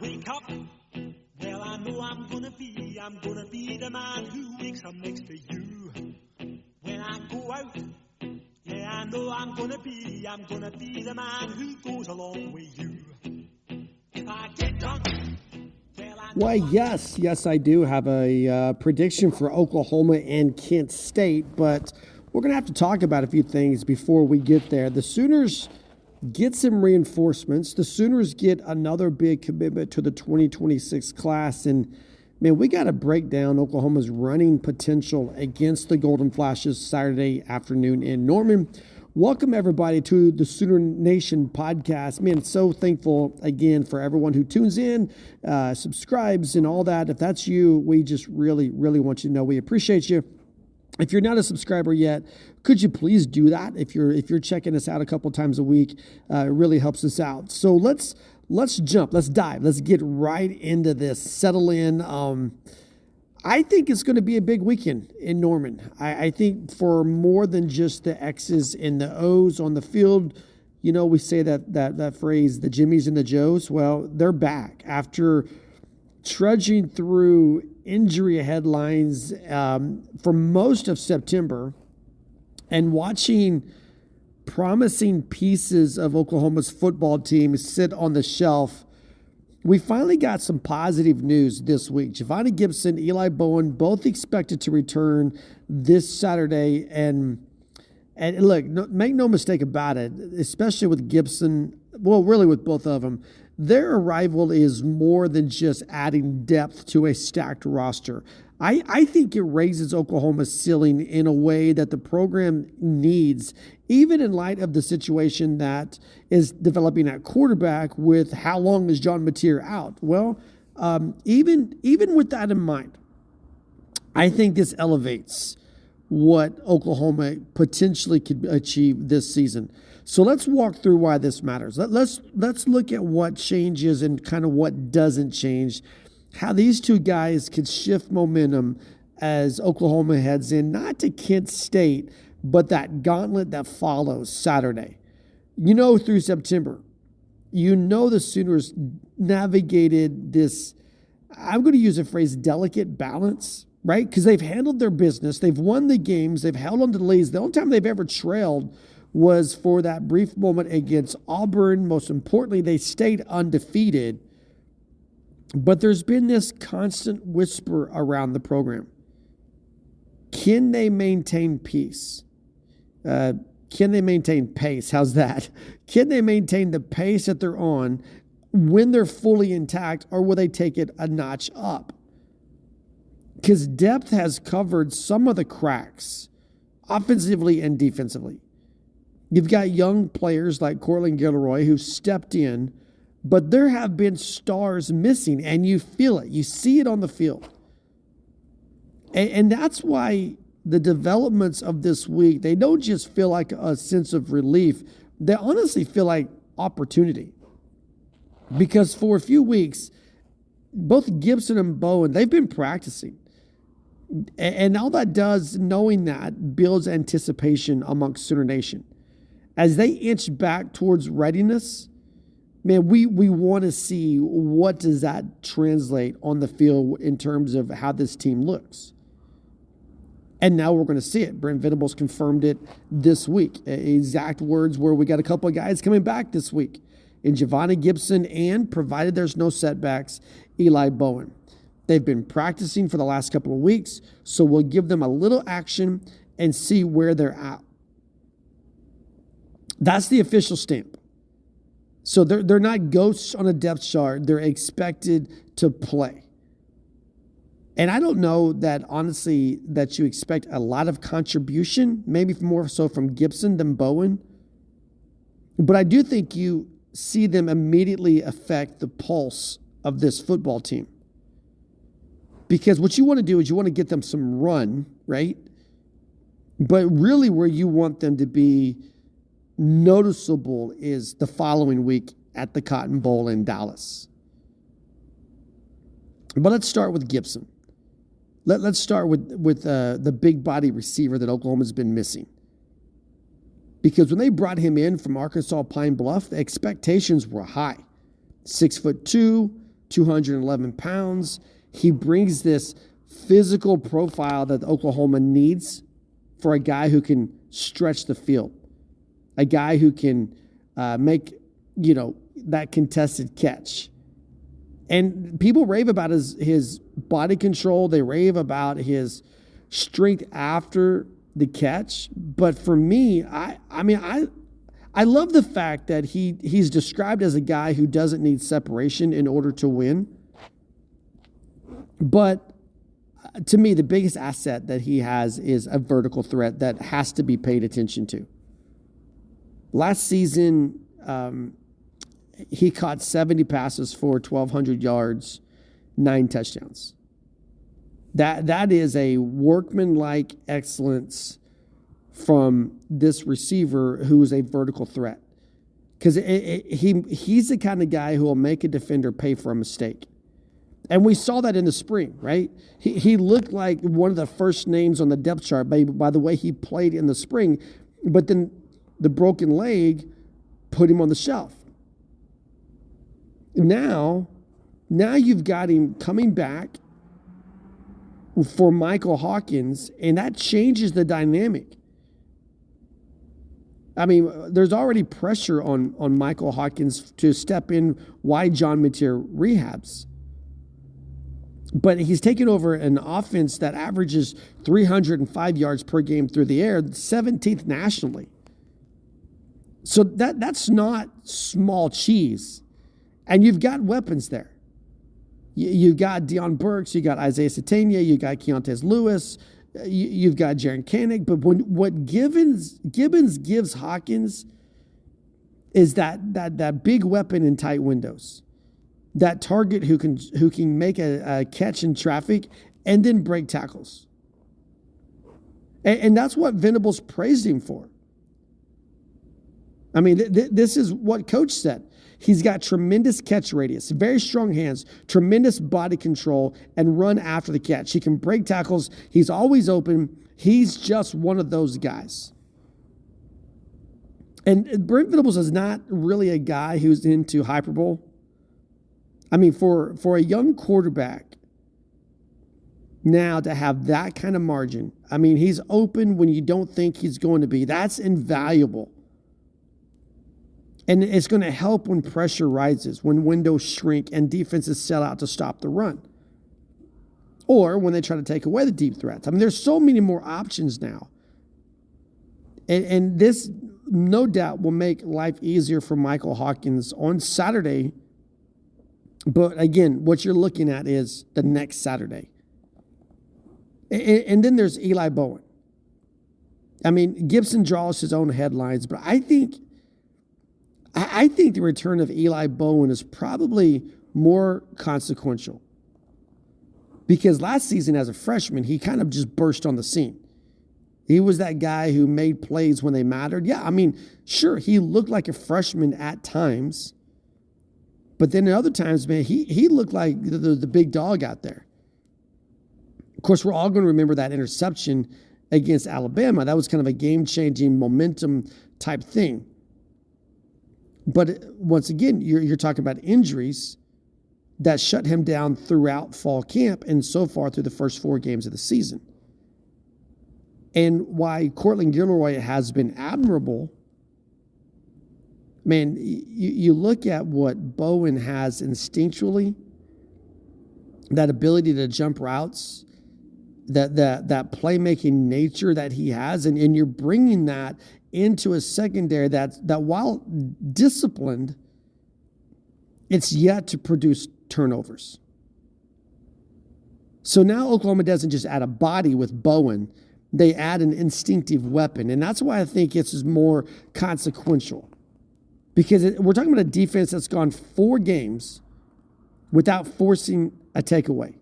wake up, well, I know I'm gonna be the man who wakes up next to you. When I go out, yeah, I know I'm gonna be the man who goes along with you. If I get drunk, well, Why, yes, I do have a prediction for Oklahoma and Kent State, but we're going to have to talk about a few things before we get there. The Sooners get some reinforcements. The Sooners get another big commitment to the 2026 class, and man, we got to break down Oklahoma's running potential against the Golden Flashes Saturday afternoon in Norman. Welcome, everybody, to the Sooner Nation podcast. Man, so thankful, again, for everyone who tunes in, subscribes, and all that. If that's you, we just really, really want you to know we appreciate you. If you're not a subscriber yet, could you please do that? If you're checking us out a couple times a week, it really helps us out. So let's jump, let's dive, let's get right into this. Settle in. I think it's going to be a big weekend in Norman. I think for more than just the X's and the O's on the field. You know, we say that phrase, the Jimmies and the Joes. Well, they're back after trudging through injury headlines for most of September and watching promising pieces of Oklahoma's football team sit on the shelf. We finally got some positive news this week. Giovanni Gibson, Eli Bowen, both expected to return this Saturday. And look, make no mistake about it, especially with Gibson, well, really with both of them, their arrival is more than just adding depth to a stacked roster. I think it raises Oklahoma's ceiling in a way that the program needs, even in light of the situation that is developing at quarterback with how long is John Mateer out. Well, even with that in mind, I think this elevates what Oklahoma potentially could achieve this season. So let's walk through why this matters. Let's look at what changes and kind of what doesn't change, how these two guys could shift momentum as Oklahoma heads in, not to Kent State, but that gauntlet that follows Saturday. You know, through September, you know the Sooners navigated this, I'm going to use a phrase, delicate balance, right? Because they've handled their business. They've won the games. They've held on to the leads. The only time they've ever trailed was for that brief moment against Auburn. Most importantly, they stayed undefeated. But there's been this constant whisper around the program. Can they maintain peace? Can they maintain pace? How's that? Can they maintain the pace that they're on when they're fully intact, or will they take it a notch up? Because depth has covered some of the cracks, offensively and defensively. You've got young players like Cortland Gilroy who stepped in, but there have been stars missing, and you feel it. You see it on the field. And that's why the developments of this week, they don't just feel like a sense of relief. They honestly feel like opportunity. Because for a few weeks, both Gibson and Bowen, they've been practicing. And all that does, knowing that, builds anticipation amongst Sooner Nation. As they inch back towards readiness, man, we want to see what does that translate on the field in terms of how this team looks. And now we're going to see it. Brent Venables confirmed it this week. Exact words where we got a couple of guys coming back this week in Giovanni Gibson and, provided there's no setbacks, Eli Bowen. They've been practicing for the last couple of weeks, so we'll give them a little action and see where they're at. That's the official stamp. So they're not ghosts on a depth chart. They're expected to play. And I don't know that, honestly, that you expect a lot of contribution, maybe more so from Gibson than Bowen. But I do think you see them immediately affect the pulse of this football team. Because what you want to do is you want to get them some run, right? But really where you want them to be noticeable is the following week at the Cotton Bowl in Dallas. But let's start with Gibson. Let's start with the big body receiver that Oklahoma's been missing. Because when they brought him in from Arkansas Pine Bluff, the expectations were high. 6'2", 211 pounds. He brings this physical profile that Oklahoma needs for a guy who can stretch the field, a guy who can make, that contested catch. And people rave about his body control. They rave about his strength after the catch. But for me, I love the fact that he's described as a guy who doesn't need separation in order to win. But to me, the biggest asset that he has is a vertical threat that has to be paid attention to. Last season, he caught 70 passes for 1,200 yards, 9 touchdowns. That is a workmanlike excellence from this receiver who is a vertical threat. Because he's the kind of guy who will make a defender pay for a mistake. And we saw that in the spring, right? He looked like one of the first names on the depth chart by the way he played in the spring, but then the broken leg put him on the shelf. Now you've got him coming back for Michael Hawkins, and that changes the dynamic. I mean, there's already pressure on Michael Hawkins to step in while John Mateer rehabs. But he's taken over an offense that averages 305 yards per game through the air, 17th nationally. So that's not small cheese. And you've got weapons there. You've got Deion Burks, you got Isaiah Satania, you got Keontae Lewis, you've got Jaren Kaenig. But what Gibbons gives Hawkins is that big weapon in tight windows. That target who can make a catch in traffic and then break tackles. And that's what Venables praised him for. I mean, this is what Coach said. He's got tremendous catch radius, very strong hands, tremendous body control, and run after the catch. He can break tackles. He's always open. He's just one of those guys. And Brent Venables is not really a guy who's into hyperbole. I mean, for a young quarterback now to have that kind of margin, I mean, he's open when you don't think he's going to be. That's invaluable. And it's going to help when pressure rises, when windows shrink and defenses sell out to stop the run. Or when they try to take away the deep threats. I mean, there's so many more options now. And this, no doubt, will make life easier for Michael Hawkins on Saturday. But again, what you're looking at is the next Saturday. And then there's Eli Bowen. I mean, Gibson draws his own headlines, but I think the return of Eli Bowen is probably more consequential. Because last season as a freshman, he kind of just burst on the scene. He was that guy who made plays when they mattered. Yeah, I mean, sure, he looked like a freshman at times. But then at other times, man, he looked like the big dog out there. Of course, we're all going to remember that interception against Alabama. That was kind of a game-changing momentum type thing. But once again, you're talking about injuries that shut him down throughout fall camp and so far through the first 4 games of the season. And why Cortland Gilroy has been admirable, man, you look at what Bowen has instinctually, that ability to jump routes, that playmaking nature that he has, and you're bringing that into a secondary that while disciplined, it's yet to produce turnovers. So now Oklahoma doesn't just add a body with Bowen, they add an instinctive weapon. And that's why I think it's more consequential. Because we're talking about a defense that's gone 4 games without forcing a takeaway.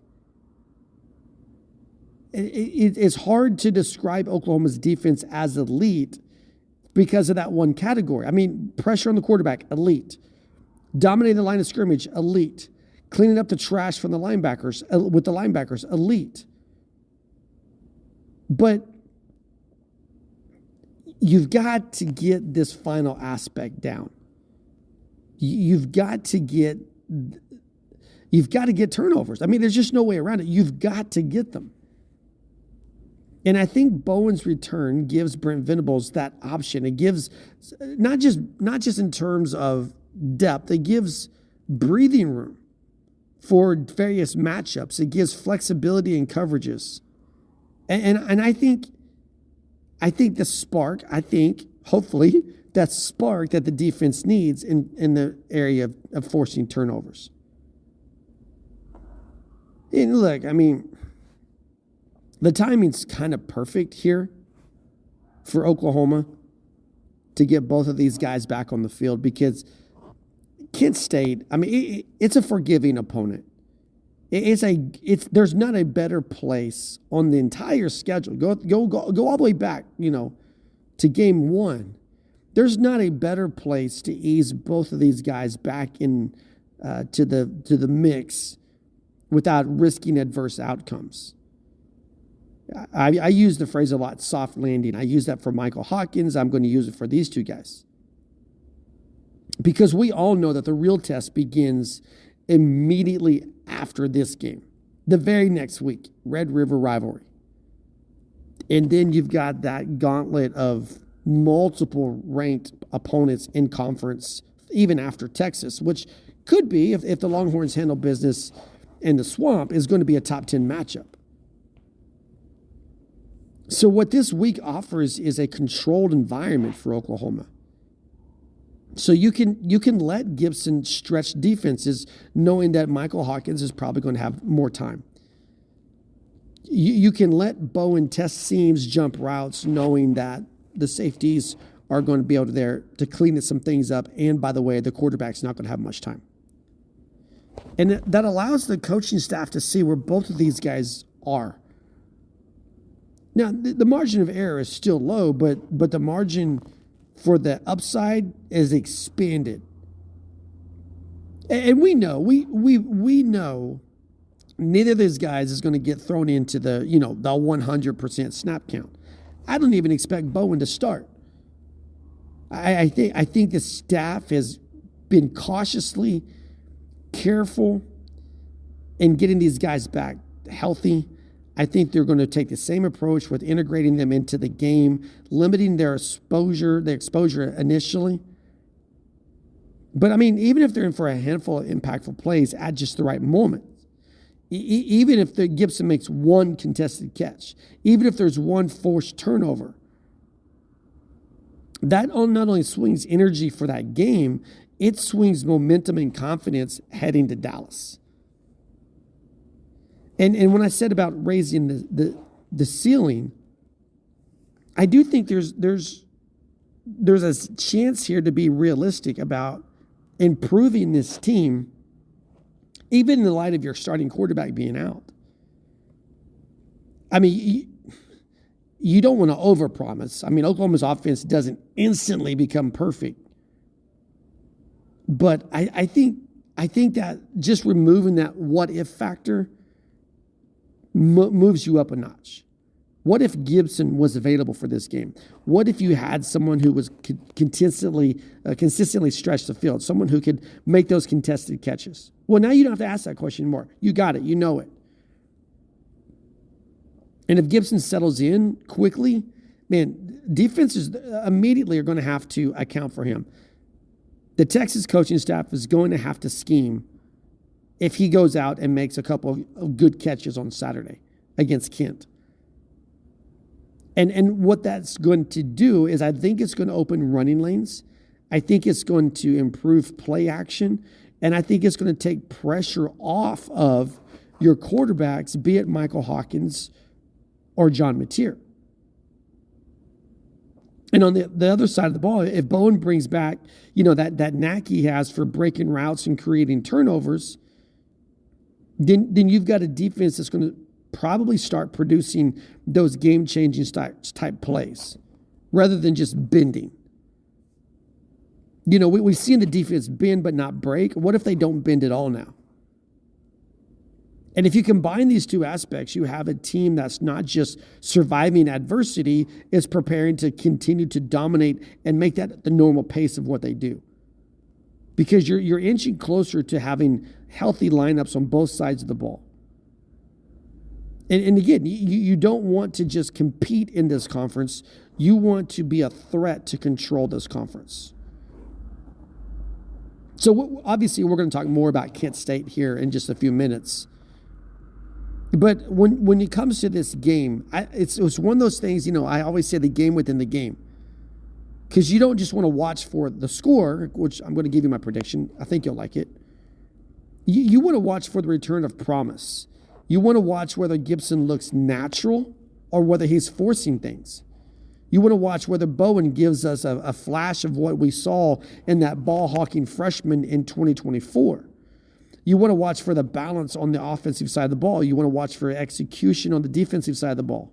It's hard to describe Oklahoma's defense as elite because of that one category. I mean, pressure on the quarterback, elite. Dominating the line of scrimmage, elite. Cleaning up the trash from the linebackers, with the linebackers, elite. But you've got to get this final aspect down. You've got to get You've got to get turnovers. I mean, there's just no way around it. You've got to get them. And I think Bowen's return gives Brent Venables that option. It gives not just in terms of depth, it gives breathing room for various matchups. It gives flexibility in coverages. And I think the spark, hopefully, that spark that the defense needs in the area of forcing turnovers. And look, I mean, the timing's kind of perfect here for Oklahoma to get both of these guys back on the field because Kent State, I mean, it's a forgiving opponent. There's not a better place on the entire schedule. Go all the way back, to game 1. There's not a better place to ease both of these guys back in to the mix without risking adverse outcomes. I use the phrase a lot, soft landing. I use that for Michael Hawkins. I'm going to use it for these two guys. Because we all know that the real test begins immediately after this game. The very next week, Red River rivalry. And then you've got that gauntlet of multiple ranked opponents in conference, even after Texas, which could be, if the Longhorns handle business in the Swamp, is going to be a top 10 matchup. So what this week offers is a controlled environment for Oklahoma. So you can let Gibson stretch defenses knowing that Michael Hawkins is probably going to have more time. You can let Bowen test seams, jump routes, knowing that the safeties are going to be able to clean some things up. And by the way, the quarterback's not going to have much time. And that allows the coaching staff to see where both of these guys are. Now, the margin of error is still low, but the margin for the upside is expanded. And we know, we know neither of these guys is going to get thrown into the 100% snap count. I don't even expect Bowen to start. I think the staff has been cautiously careful in getting these guys back healthy. I think they're going to take the same approach with integrating them into the game, limiting their exposure initially. But, I mean, even if they're in for a handful of impactful plays at just the right moment, even if the Gibson makes one contested catch, even if there's one forced turnover, that not only swings energy for that game, it swings momentum and confidence heading to Dallas. And when I said about raising the ceiling, I do think there's a chance here to be realistic about improving this team, even in the light of your starting quarterback being out. I mean, you don't want to overpromise. I mean, Oklahoma's offense doesn't instantly become perfect, but I think that just removing that what if factor moves you up a notch. What if Gibson was available for this game? What if you had someone who was consistently stretch the field, someone who could make those contested catches? Well, now you don't have to ask that question anymore. You got it. You know it. And if Gibson settles in quickly, man, defenses immediately are going to have to account for him. The Texas coaching staff is going to have to scheme if he goes out and makes a couple of good catches on Saturday against Kent. And what that's going to do is I think it's going to open running lanes. I think it's going to improve play action. And I think it's going to take pressure off of your quarterbacks, be it Michael Hawkins or John Mateer. And on the other side of the ball, if Bowen brings back, that knack he has for breaking routes and creating turnovers, then you've got a defense that's going to probably start producing those game-changing type plays rather than just bending. We've seen the defense bend but not break. What if they don't bend at all now? And if you combine these two aspects, you have a team that's not just surviving adversity, is preparing to continue to dominate and make that the normal pace of what they do. Because you're inching closer to having healthy lineups on both sides of the ball. And again, you don't want to just compete in this conference. You want to be a threat to control this conference. So obviously, we're going to talk more about Kent State here in just a few minutes. But when it comes to this game, it's one of those things, I always say the game within the game. Because you don't just want to watch for the score, which I'm going to give you my prediction. I think you'll like it. You want to watch for the return of promise. You want to watch whether Gibson looks natural or whether he's forcing things. You want to watch whether Bowen gives us a flash of what we saw in that ball-hawking freshman in 2024. You want to watch for the balance on the offensive side of the ball. You want to watch for execution on the defensive side of the ball.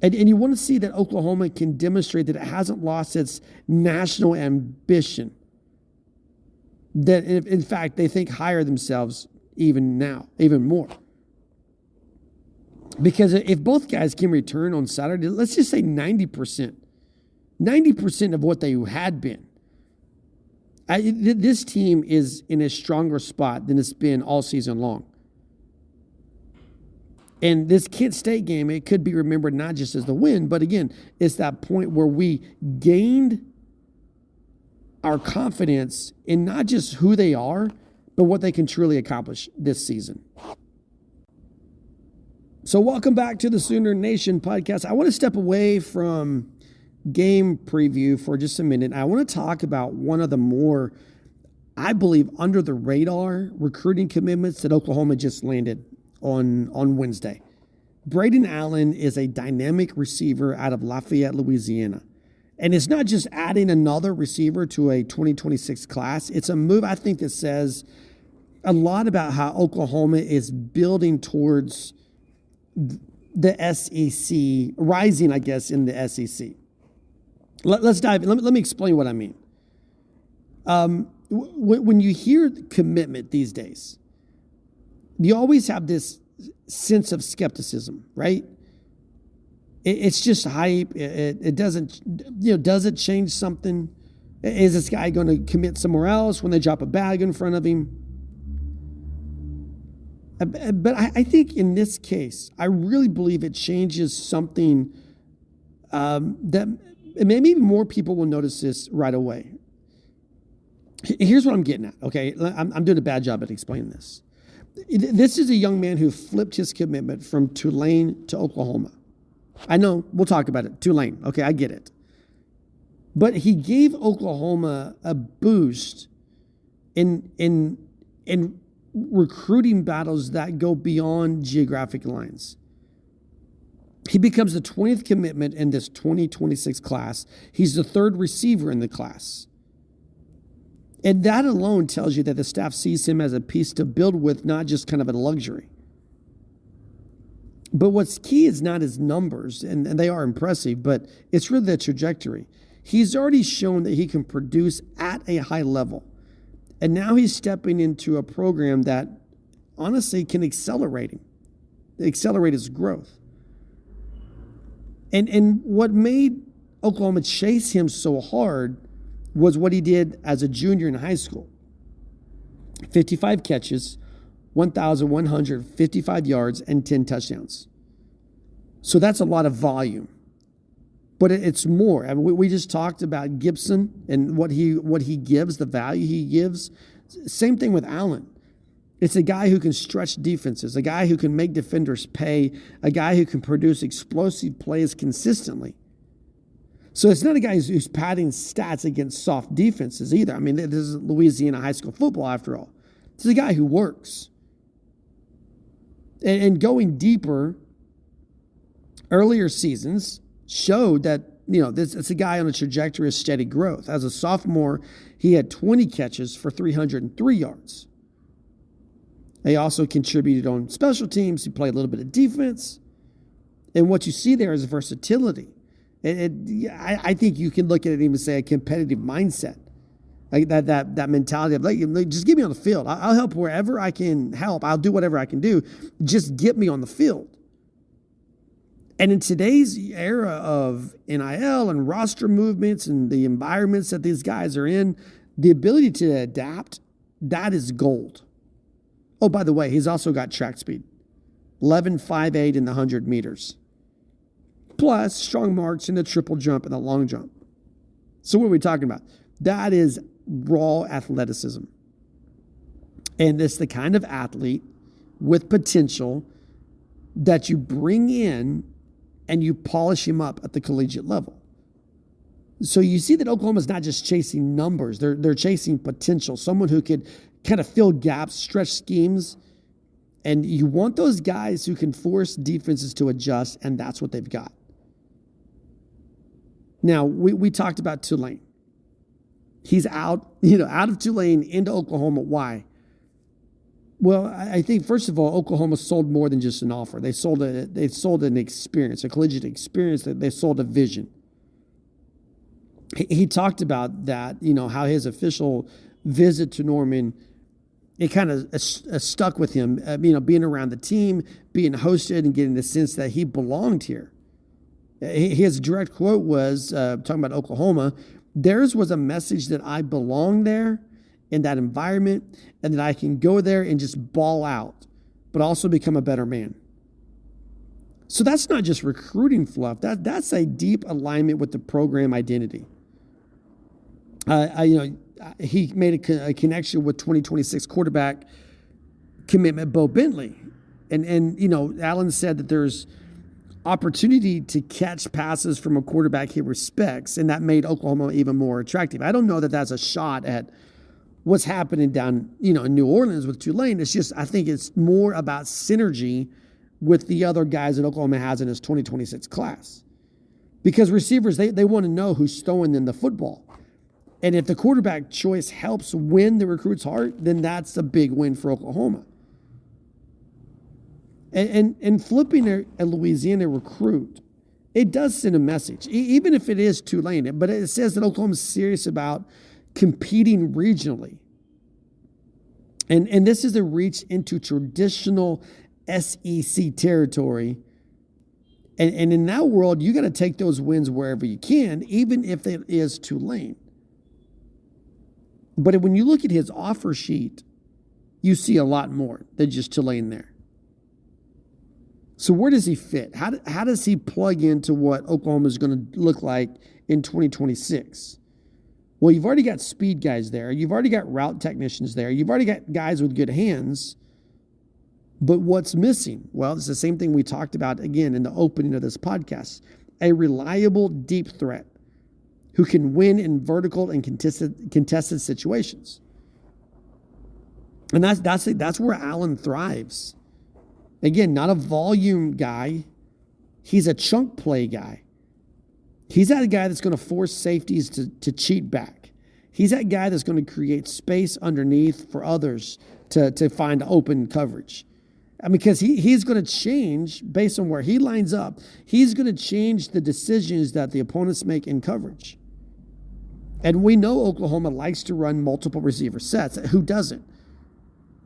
And you want to see that Oklahoma can demonstrate that it hasn't lost its national ambition. That, in fact, they think higher themselves even now, even more. Because if both guys can return on Saturday, let's just say 90%. 90% of what they had been. This team is in a stronger spot than it's been all season long. And this Kent State game, it could be remembered not just as the win, but again, it's that point where we gained our confidence in not just who they are, but what they can truly accomplish this season. So welcome back to the Sooner Nation podcast. I want to step away from game preview for just a minute. I want to talk about one of the more, I believe, under the radar recruiting commitments that Oklahoma just landed on Wednesday. Braden Allen is a dynamic receiver out of Lafayette, Louisiana. And it's not just adding another receiver to a 2026 class. It's a move, I think, that says a lot about how Oklahoma is building towards the SEC, rising, I guess, in the SEC. Let's dive in. Let me explain what I mean. When you hear commitment these days, you always have this sense of skepticism, right? It's just hype. It doesn't, does it change something? Is this guy going to commit somewhere else when they drop a bag in front of him? But I think in this case, I really believe it changes something that maybe more people will notice this right away. Here's what I'm getting at, okay? I'm doing a bad job at explaining this. This is a young man who flipped his commitment from Tulane to Oklahoma. I know, we'll talk about it. Tulane, okay, I get it. But he gave Oklahoma a boost in recruiting battles that go beyond geographic lines. He becomes the 20th commitment in this 2026 class. He's the third receiver in the class. And that alone tells you that the staff sees him as a piece to build with, not just kind of a luxury. But what's key is not his numbers, and they are impressive, but it's really the trajectory. He's already shown that he can produce at a high level. And now he's stepping into a program that honestly can accelerate his growth. And what made Oklahoma chase him so hard was what he did as a junior in high school. 55 catches, 1,155 yards, and 10 touchdowns. So that's a lot of volume. But it's more. I mean, we just talked about Gibson and what he gives, the value he gives. Same thing with Allen. It's a guy who can stretch defenses, a guy who can make defenders pay, a guy who can produce explosive plays consistently. So it's not a guy who's padding stats against soft defenses either. I mean, this is Louisiana high school football after all. It's a guy who works. And going deeper, earlier seasons showed that, it's a guy on a trajectory of steady growth. As a sophomore, he had 20 catches for 303 yards. He also contributed on special teams. He played a little bit of defense. And what you see there is versatility. I think you can look at it and even say a competitive mindset. Like that mentality of, like, just get me on the field. I'll help wherever I can help. I'll do whatever I can do. Just get me on the field. And in today's era of NIL and roster movements and the environments that these guys are in, the ability to adapt That is gold. Oh, by the way, he's also got track speed. 11.58 in the 100 meters. Plus strong marks in the triple jump and the long jump. So what are we talking about? That is raw athleticism. And it's the kind of athlete with potential that you bring in and you polish him up at the collegiate level. So you see that Oklahoma's not just chasing numbers, they're chasing potential, someone who could kind of fill gaps, stretch schemes, and you want those guys who can force defenses to adjust, and that's what they've got. Now, we talked about Tulane. He's out of Tulane into Oklahoma. Why? Well, I think, first of all, Oklahoma sold more than just an offer. They sold an experience, a collegiate experience. They sold a vision. He talked about that, how his official visit to Norman, it kind of stuck with him, being around the team, being hosted and getting the sense that he belonged here. His direct quote was, talking about Oklahoma, theirs was a message that I belong there in that environment and that I can go there and just ball out, but also become a better man. So that's not just recruiting fluff. That's a deep alignment with the program identity. He made a connection with 2026 quarterback commitment Bo Bentley. And Allen said that there's opportunity to catch passes from a quarterback he respects, and that made Oklahoma even more attractive. I don't know that that's a shot at what's happening down, in New Orleans with Tulane. It's just, I think it's more about synergy with the other guys that Oklahoma has in his 2026 class. Because receivers, they want to know who's throwing them the football. And if the quarterback choice helps win the recruit's heart, then that's a big win for Oklahoma. And flipping a Louisiana recruit, it does send a message, even if it is Tulane. But it says that Oklahoma's serious about competing regionally. And this is a reach into traditional SEC territory. And in that world, you got to take those wins wherever you can, even if it is Tulane. But when you look at his offer sheet, you see a lot more than just Tulane there. So where does he fit? How does he plug into what Oklahoma is going to look like in 2026? Well, you've already got speed guys there. You've already got route technicians there. You've already got guys with good hands. But what's missing? Well, it's the same thing we talked about, again, in the opening of this podcast. A reliable deep threat who can win in vertical and contested situations. And that's where Allen thrives. Again, not a volume guy. He's a chunk play guy. He's that guy that's going to force safeties to cheat back. He's that guy that's going to create space underneath for others to find open coverage. Because he's going to change based on where he lines up. He's going to change the decisions that the opponents make in coverage. And we know Oklahoma likes to run multiple receiver sets. Who doesn't?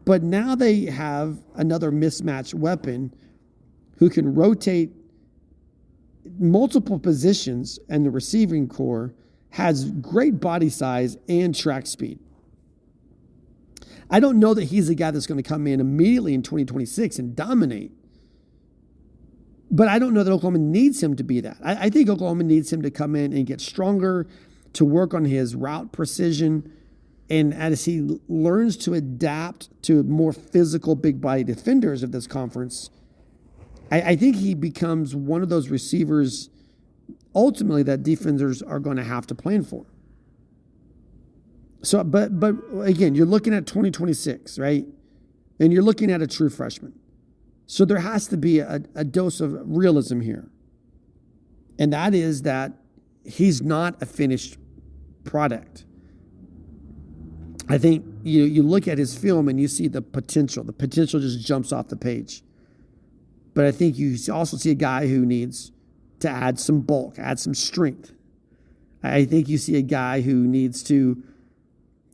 But now they have another mismatch weapon who can rotate multiple positions, and the receiving core has great body size and track speed. I don't know that he's the guy that's going to come in immediately in 2026 and dominate. But I don't know that Oklahoma needs him to be that. I think Oklahoma needs him to come in and get stronger, to work on his route precision, and as he learns to adapt to more physical, big-body defenders of this conference, I think he becomes one of those receivers ultimately that defenders are going to have to plan for. So, but again, you're looking at 2026, right? And you're looking at a true freshman. So there has to be a dose of realism here. And that is that he's not a finished product. I think you look at his film and you see the potential. The potential just jumps off the page. But I think you also see a guy who needs to add some bulk, add some strength. I think you see a guy who needs to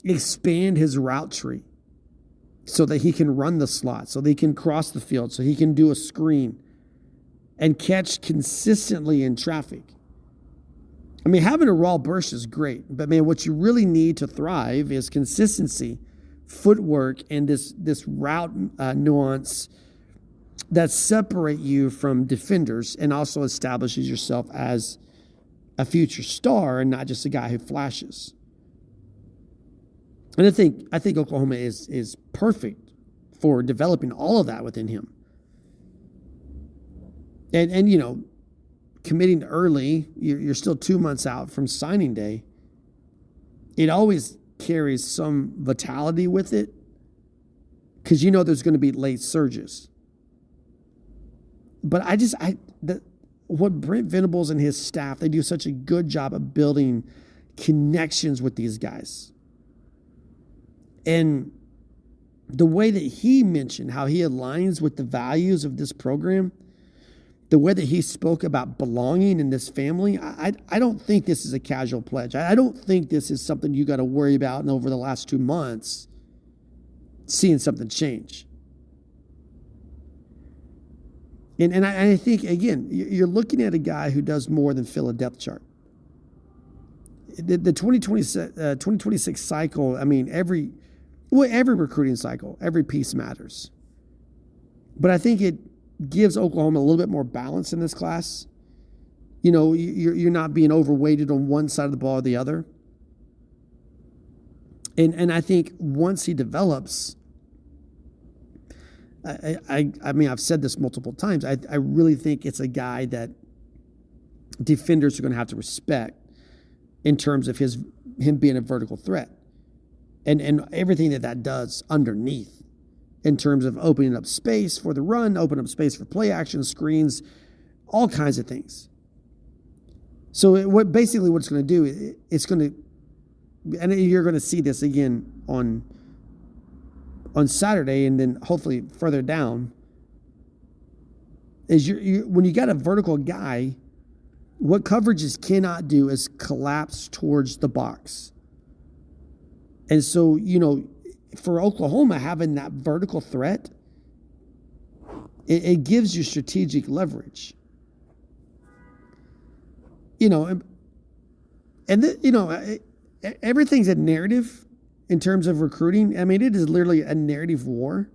expand his route tree so that he can run the slot, so that he can cross the field, so he can do a screen and catch consistently in traffic. I mean, having a raw burst is great, but man, what you really need to thrive is consistency footwork and this route nuance that separate you from defenders and also establishes yourself as a future star and not just a guy who flashes. And I think Oklahoma is perfect for developing all of that within him. And you know, committing early, you're still 2 months out from signing day. It always carries some vitality with it because you know there's going to be late surges. But what Brent Venables and his staff, they do such a good job of building connections with these guys. And the way that he mentioned how he aligns with the values of this program, the way that he spoke about belonging in this family, I don't think this is a casual pledge. I don't think this is something you got to worry about and over the last 2 months seeing something change. And I think, again, you're looking at a guy who does more than fill a depth chart. The 2026 cycle, I mean, every recruiting cycle, every piece matters. But I think it gives Oklahoma a little bit more balance in this class. You know, you're not being overweighted on one side of the ball or the other. And I think once he develops, I mean, I've said this multiple times. I really think it's a guy that defenders are going to have to respect in terms of him being a vertical threat and everything that does underneath in terms of opening up space for the run, opening up space for play action, screens, all kinds of things. So what it's going to do, it's going to, and you're going to see this again on Saturday and then hopefully further down, is when you got a vertical guy, what coverages cannot do is collapse towards the box. And so, you know, for Oklahoma, having that vertical threat, it gives you strategic leverage. You know, everything's a narrative in terms of recruiting. I mean, it is literally a narrative war.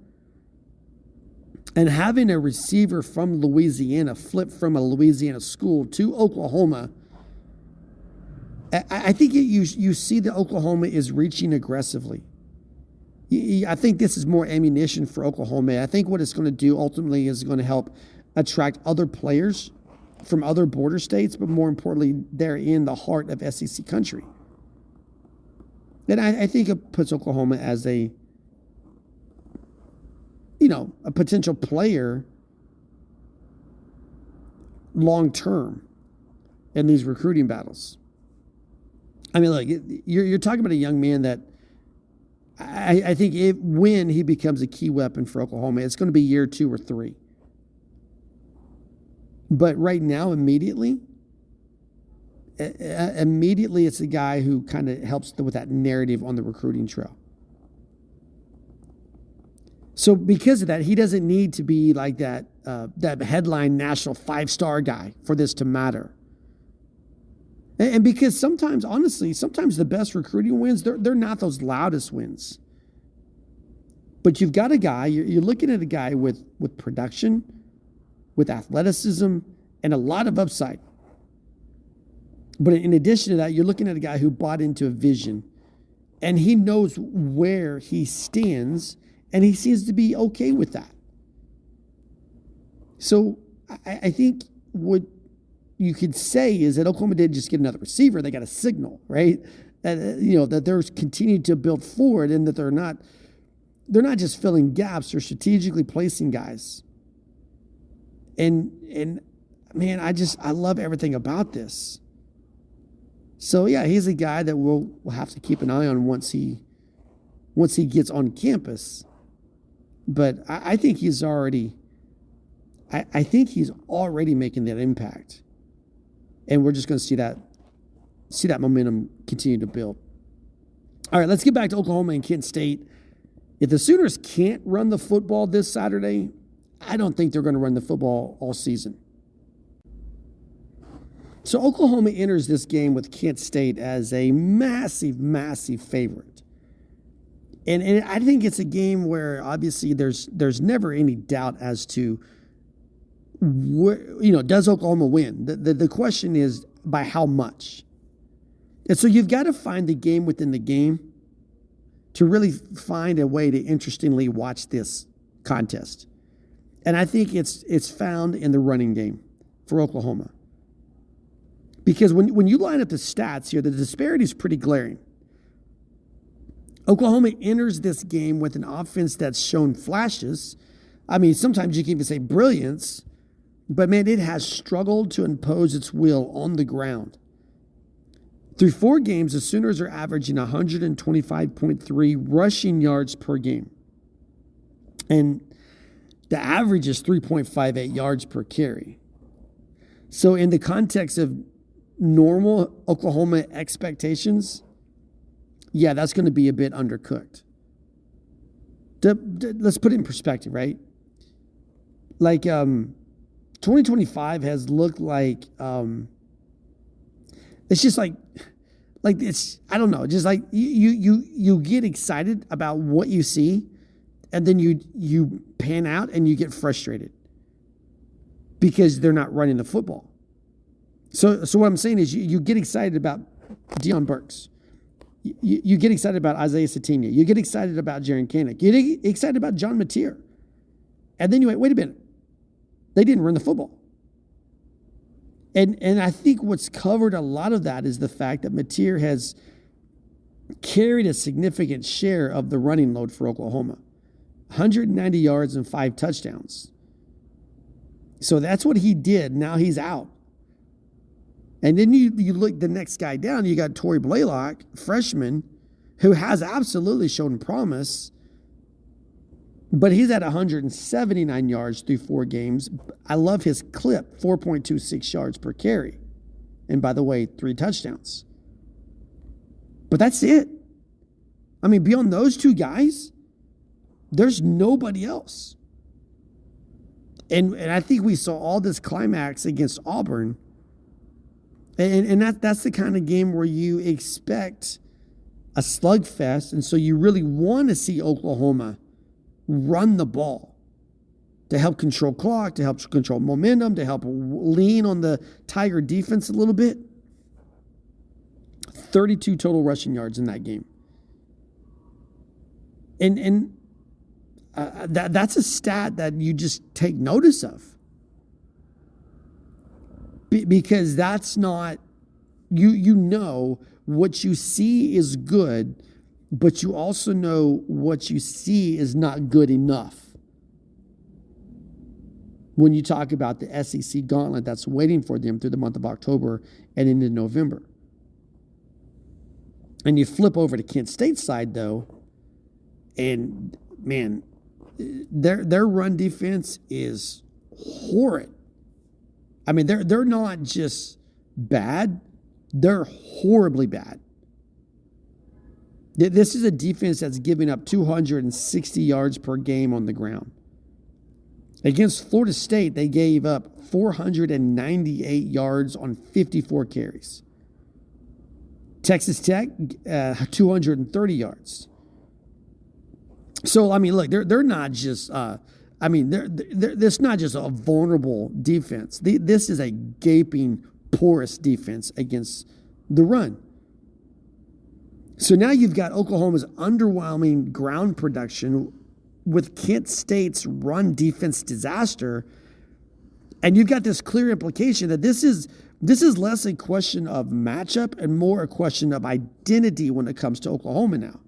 And having a receiver from Louisiana flip from a Louisiana school to Oklahoma, I think you see that Oklahoma is reaching aggressively. I think this is more ammunition for Oklahoma. I think what it's going to do ultimately is going to help attract other players from other border states, but more importantly, they're in the heart of SEC country. And I think it puts Oklahoma as a potential player long term in these recruiting battles. I mean, look, you're talking about a young man that I think when he becomes a key weapon for Oklahoma, it's going to be year 2 or 3. But right now, immediately, it's a guy who kind of helps with that narrative on the recruiting trail. So because of that, he doesn't need to be like that headline national 5-star guy for this to matter. And because sometimes, honestly, the best recruiting wins, they're not those loudest wins. But you've got a guy, you're looking at a guy with production, with athleticism, and a lot of upside. But in addition to that, you're looking at a guy who bought into a vision, and he knows where he stands, and he seems to be okay with that. So I think what you could say is that Oklahoma didn't just get another receiver; they got a signal, right? That they're continuing to build forward, and that they're not just filling gaps; they're strategically placing guys. And man, I love everything about this. So yeah, he's a guy that we'll have to keep an eye on once he gets on campus. But I think he's already making that impact. And we're just going to see that momentum continue to build. All right, let's get back to Oklahoma and Kent State. If the Sooners can't run the football this Saturday, I don't think they're going to run the football all season. So Oklahoma enters this game with Kent State as a massive, massive favorite. And I think it's a game where obviously there's never any doubt as to does Oklahoma win? The question is by how much? And so you've got to find the game within the game to really find a way to interestingly watch this contest. And I think it's found in the running game for Oklahoma. Because when you line up the stats here, the disparity is pretty glaring. Oklahoma enters this game with an offense that's shown flashes. I mean, sometimes you can even say brilliance, but man, it has struggled to impose its will on the ground. Through 4 games, the Sooners are averaging 125.3 rushing yards per game. And the average is 3.58 yards per carry. So in the context of normal Oklahoma expectations, yeah, that's going to be a bit undercooked. Let's put it in perspective, right? Like 2025 has looked like it's just like it's, I don't know, just like you get excited about what you see, and then you pan out and you get frustrated because they're not running the football. So what I'm saying is you get excited about Deion Burks. You get excited about Isaiah Sategna. You get excited about Jaren Kanak. You get excited about John Mateer. And then you wait a minute. They didn't run the football. And I think what's covered a lot of that is the fact that Mateer has carried a significant share of the running load for Oklahoma. 190 yards and 5 touchdowns. So that's what he did. Now he's out. And then you look the next guy down, you got Torrey Blaylock, freshman, who has absolutely shown promise, but he's at 179 yards through 4 games. I love his clip, 4.26 yards per carry. And by the way, 3 touchdowns. But that's it. I mean, beyond those 2 guys, there's nobody else. And I think we saw all this climax against Auburn. And that's the kind of game where you expect a slugfest. And so you really want to see Oklahoma run the ball to help control clock, to help control momentum, to help lean on the Tiger defense a little bit. 32 total rushing yards in that game. And that's a stat that you just take notice of. Because that's not, you know what you see is good, but you also know what you see is not good enough. When you talk about the SEC gauntlet that's waiting for them through the month of October and into November. And you flip over to Kent State's side, though, and man, their run defense is horrid. I mean, they're not just bad, they're horribly bad. This is a defense that's giving up 260 yards per game on the ground. Against Florida State, they gave up 498 yards on 54 carries. Texas Tech, 230 yards. So, I mean, look, they're not just... it's not just a vulnerable defense. This is a gaping, porous defense against the run. So now you've got Oklahoma's underwhelming ground production with Kent State's run defense disaster, and you've got this clear implication that this is less a question of matchup and more a question of identity when it comes to Oklahoma now.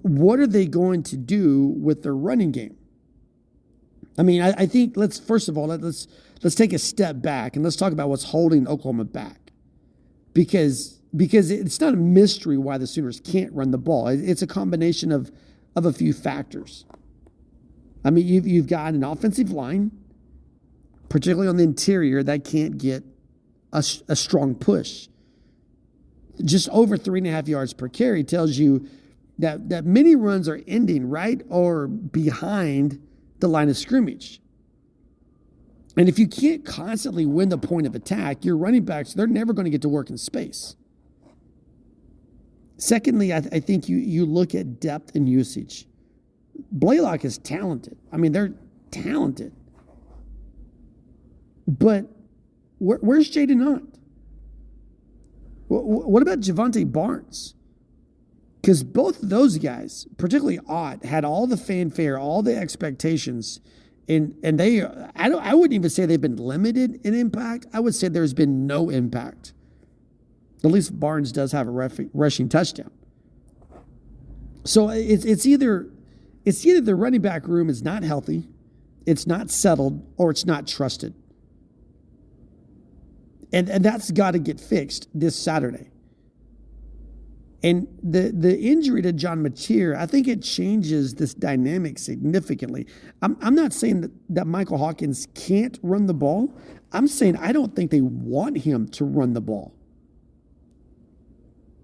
What are they going to do with their running game? I mean, I think let's take a step back and let's talk about what's holding Oklahoma back, because it's not a mystery why the Sooners can't run the ball. It's a combination of a few factors. I mean, you've got an offensive line, particularly on the interior, that can't get a strong push. Just over 3.5 yards per carry tells you that many runs are ending right or behind the line of scrimmage. And if you can't constantly win the point of attack, your running backs, they're never going to get to work in space. Secondly, I think you look at depth and usage. Blaylock is talented. I mean, they're talented. But where's Jaden Hunt? What about Javonte Barnes? Because both of those guys, particularly Ott, had all the fanfare, all the expectations, and I wouldn't even say they've been limited in impact. I would say there's been no impact. At least Barnes does have a rushing touchdown. So it's either the running back room is not healthy, it's not settled, or it's not trusted. And that's got to get fixed this Saturday. And the injury to John Mateer, I think it changes this dynamic significantly. I'm not saying that Michael Hawkins can't run the ball. I'm saying I don't think they want him to run the ball.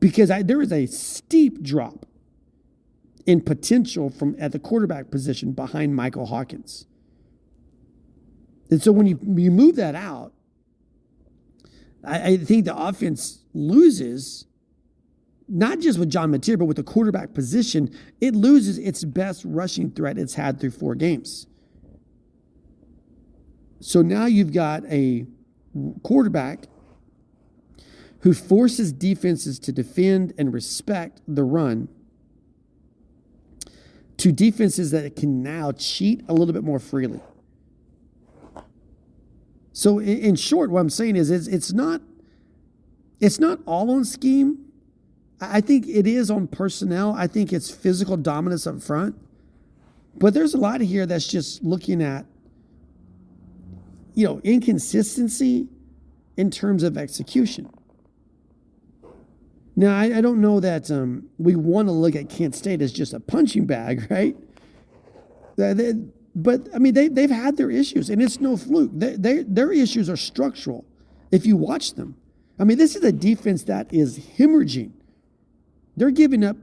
Because there is a steep drop in potential from at the quarterback position behind Michael Hawkins. And so when you move that out, I think the offense loses, not just with John Mateer, but with the quarterback position. It loses its best rushing threat it's had through 4 games. So now you've got a quarterback who forces defenses to defend and respect the run to defenses that can now cheat a little bit more freely. So in short, what I'm saying is it's not all on scheme. I think it is on personnel. I think it's physical dominance up front. But there's a lot here that's just looking at, inconsistency in terms of execution. Now, I don't know that we want to look at Kent State as just a punching bag, right? But, I mean, they've had their issues, and it's no fluke. Their issues are structural if you watch them. I mean, this is a defense that is hemorrhaging. They're giving up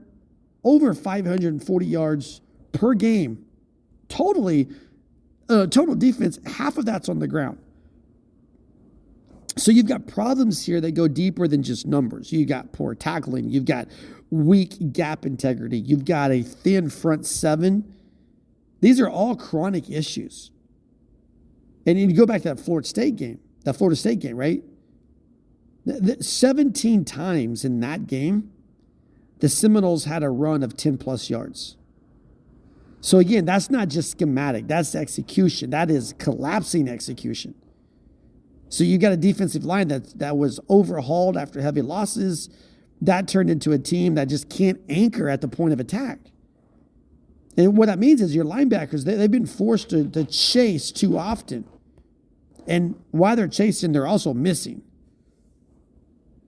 over 540 yards per game. Total defense, half of that's on the ground. So you've got problems here that go deeper than just numbers. You've got poor tackling. You've got weak gap integrity. You've got a thin front seven. These are all chronic issues. And you go back to that Florida State game, right? 17 times in that game, the Seminoles had a run of 10-plus yards. So again, that's not just schematic. That's execution. That is collapsing execution. So you got a defensive line that was overhauled after heavy losses. That turned into a team that just can't anchor at the point of attack. And what that means is your linebackers, they've been forced to chase too often. And while they're chasing, they're also missing.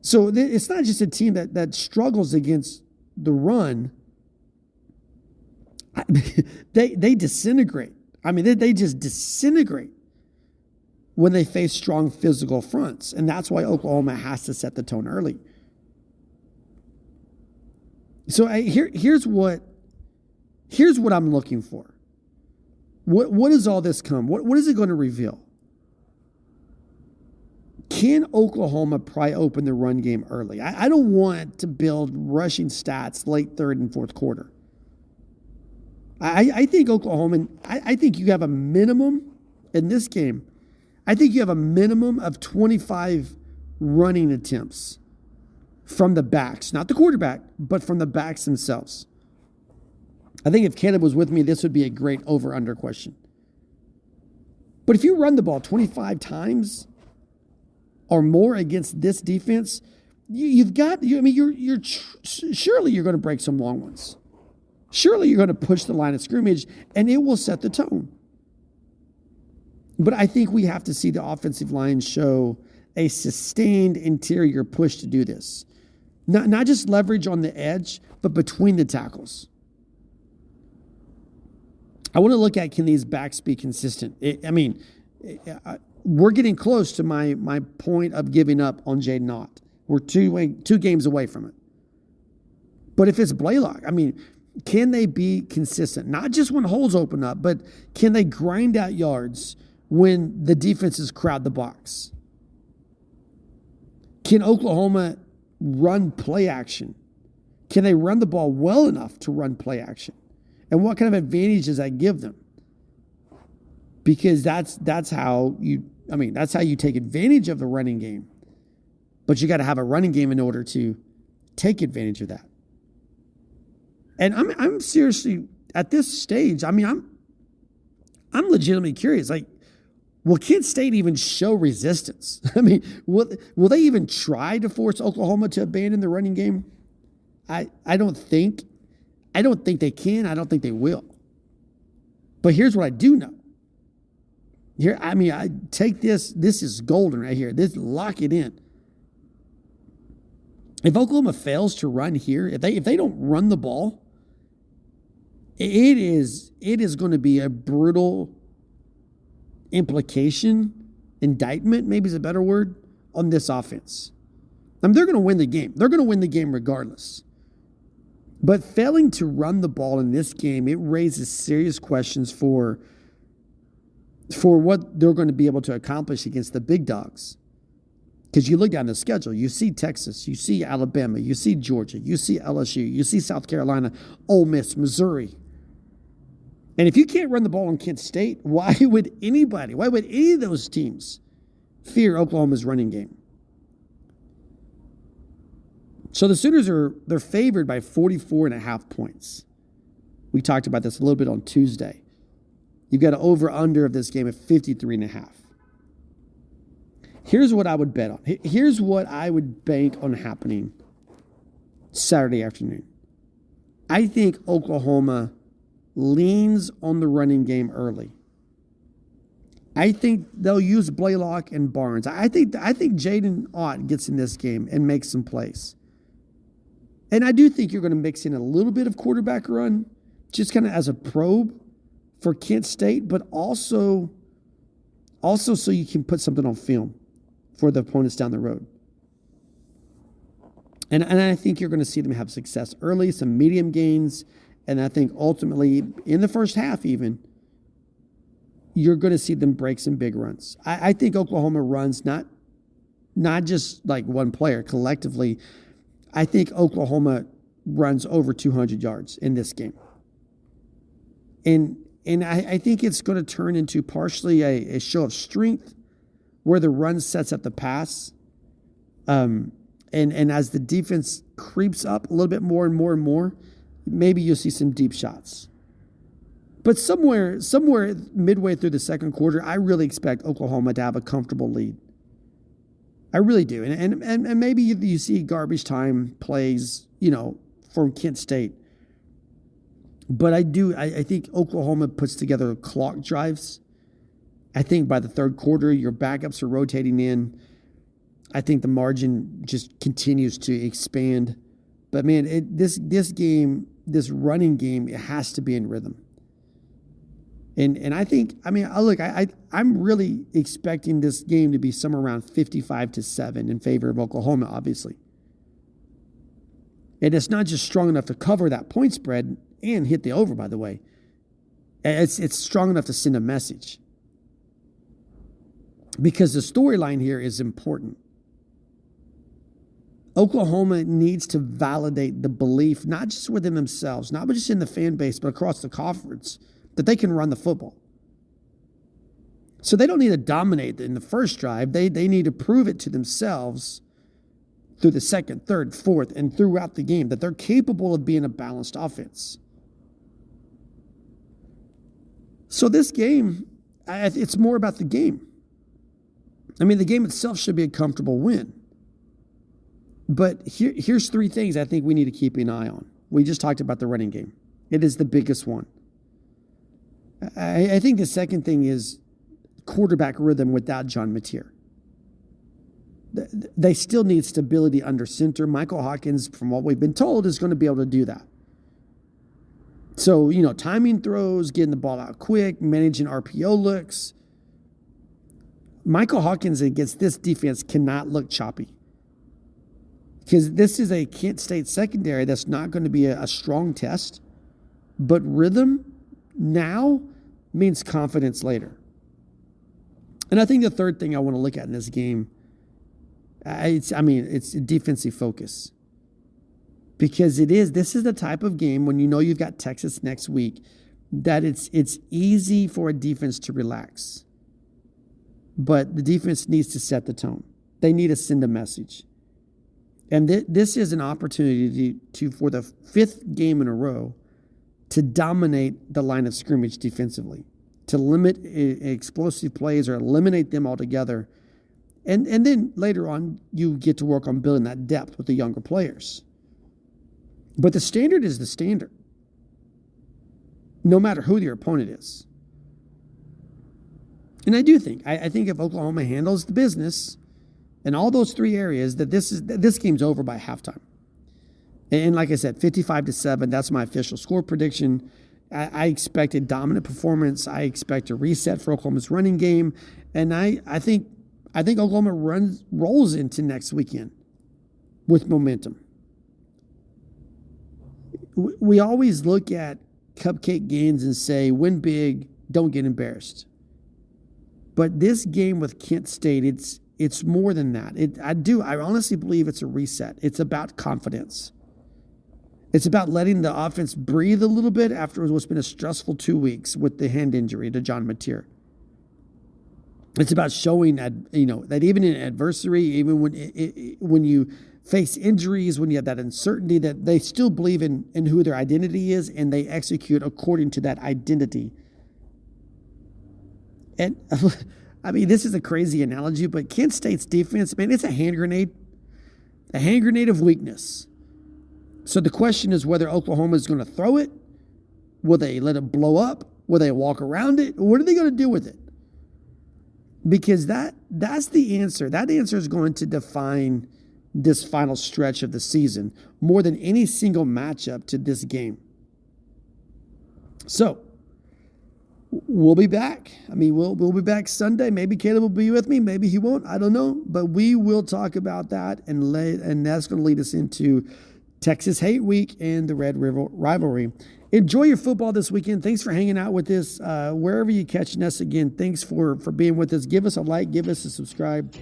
So it's not just a team that struggles against the run. They disintegrate. I mean, they just disintegrate when they face strong physical fronts. And that's why Oklahoma has to set the tone early. So here's what I'm looking for. What does all this come? What is it going to reveal? Can Oklahoma pry open the run game early? I don't want to build rushing stats late third and fourth quarter. I think Oklahoma, I think you have a minimum in this game. I think you have a minimum of 25 running attempts from the backs, not the quarterback, but from the backs themselves. I think if Caleb was with me, this would be a great over-under question. But if you run the ball 25 times or more against this defense, surely you're going to break some long ones. Surely you're going to push the line of scrimmage, and it will set the tone. But I think we have to see the offensive line show a sustained interior push to do this. Not just leverage on the edge, but between the tackles. I want to look at, can these backs be consistent? We're getting close to my point of giving up on Jaden Ott. We're two games away from it. But if it's Blaylock, can they be consistent? Not just when holes open up, but can they grind out yards when the defenses crowd the box? Can Oklahoma run play action? Can they run the ball well enough to run play action? And what kind of advantage does that give them? Because that's how you take advantage of the running game. But you got to have a running game in order to take advantage of that. And I'm seriously at this stage. I mean, I'm legitimately curious. Like, will Kent State even show resistance? I mean, will they even try to force Oklahoma to abandon the running game? I don't think they can. I don't think they will. But here's what I do know. I take this. This is golden right here. Lock it in. If Oklahoma fails to run here, if they don't run the ball, it is going to be a brutal indictment, maybe is a better word, on this offense. I mean, they're going to win the game. They're going to win the game regardless. But failing to run the ball in this game, it raises serious questions for what they're going to be able to accomplish against the big dogs. Because you look down the schedule, you see Texas, you see Alabama, you see Georgia, you see LSU, you see South Carolina, Ole Miss, Missouri. And if you can't run the ball in Kent State, why would any of those teams fear Oklahoma's running game? So the Sooners they're favored by 44.5 points. We talked about this a little bit on Tuesday. You've got an over-under of this game at 53.5. Here's what I would bet on. Here's what I would bank on happening Saturday afternoon. I think Oklahoma leans on the running game early. I think they'll use Blaylock and Barnes. I think Jaden Ott gets in this game and makes some plays. And I do think you're going to mix in a little bit of quarterback run, just kind of as a probe for Kent State, but also so you can put something on film for the opponents down the road. And I think you're going to see them have success early, some medium gains, and I think ultimately in the first half even, you're going to see them break some big runs. I think Oklahoma runs not just like one player, collectively. I think Oklahoma runs over 200 yards in this game. And I think it's going to turn into partially a show of strength where the run sets up the pass. And as the defense creeps up a little bit more and more and more, maybe you'll see some deep shots. But somewhere midway through the second quarter, I really expect Oklahoma to have a comfortable lead. I really do. And maybe you see garbage time plays, from Kent State. But I think Oklahoma puts together clock drives. I think by the third quarter, your backups are rotating in. I think the margin just continues to expand. But man, this running game, it has to be in rhythm. And I think, I'm really expecting this game to be somewhere around 55-7 in favor of Oklahoma, obviously. And it's not just strong enough to cover that point spread and hit the over, by the way. It's strong enough to send a message. Because the storyline here is important. Oklahoma needs to validate the belief, not just within themselves, not just in the fan base, but across the conference, that they can run the football. So they don't need to dominate in the first drive. They need to prove it to themselves through the second, third, fourth, and throughout the game that they're capable of being a balanced offense. So this game, it's more about the game. The game itself should be a comfortable win. But here's three things I think we need to keep an eye on. We just talked about the running game. It is the biggest one. I think the second thing is quarterback rhythm without John Mateer. They still need stability under center. Michael Hawkins, from what we've been told, is going to be able to do that. So, timing throws, getting the ball out quick, managing RPO looks. Michael Hawkins against this defense cannot look choppy. Because this is a Kent State secondary that's not going to be a strong test. But rhythm now means confidence later. And I think the third thing I want to look at in this game, it's defensive focus. Because this is the type of game when you know you've got Texas next week that it's easy for a defense to relax. But the defense needs to set the tone. They need to send a message. And this is an opportunity to, for the 5th game in a row, to dominate the line of scrimmage defensively, to limit explosive plays or eliminate them altogether. And then later on, you get to work on building that depth with the younger players. But the standard is the standard, no matter who your opponent is. And I do think, I think if Oklahoma handles the business in all those 3 areas, that this game's over by halftime. And like I said, 55-7, that's my official score prediction. I expect a dominant performance. I expect a reset for Oklahoma's running game. And I think Oklahoma rolls into next weekend with momentum. We always look at cupcake games and say, win big, don't get embarrassed. But this game with Kent State, it's more than that. I honestly believe it's a reset. It's about confidence. It's about letting the offense breathe a little bit after what's been a stressful 2 weeks with the hand injury to John Mateer. It's about showing that even in adversity, even when you face injuries, when you have that uncertainty, that they still believe in who their identity is and they execute according to that identity. And I mean, this is a crazy analogy, but Kent State's defense, man, it's a hand grenade of weakness. So the question is whether Oklahoma is going to throw it. Will they let it blow up? Will they walk around it? What are they going to do with it? Because that's the answer. That answer is going to define this final stretch of the season more than any single matchup to this game. So we'll be back. I mean, we'll be back Sunday. Maybe Caleb will be with me. Maybe he won't. I don't know. But we will talk about that, and that's going to lead us into Texas Hate Week and the Red River rivalry. Enjoy your football this weekend. Thanks for hanging out with us. Wherever you're catching us, again, thanks for being with us. Give us a like. Give us a subscribe.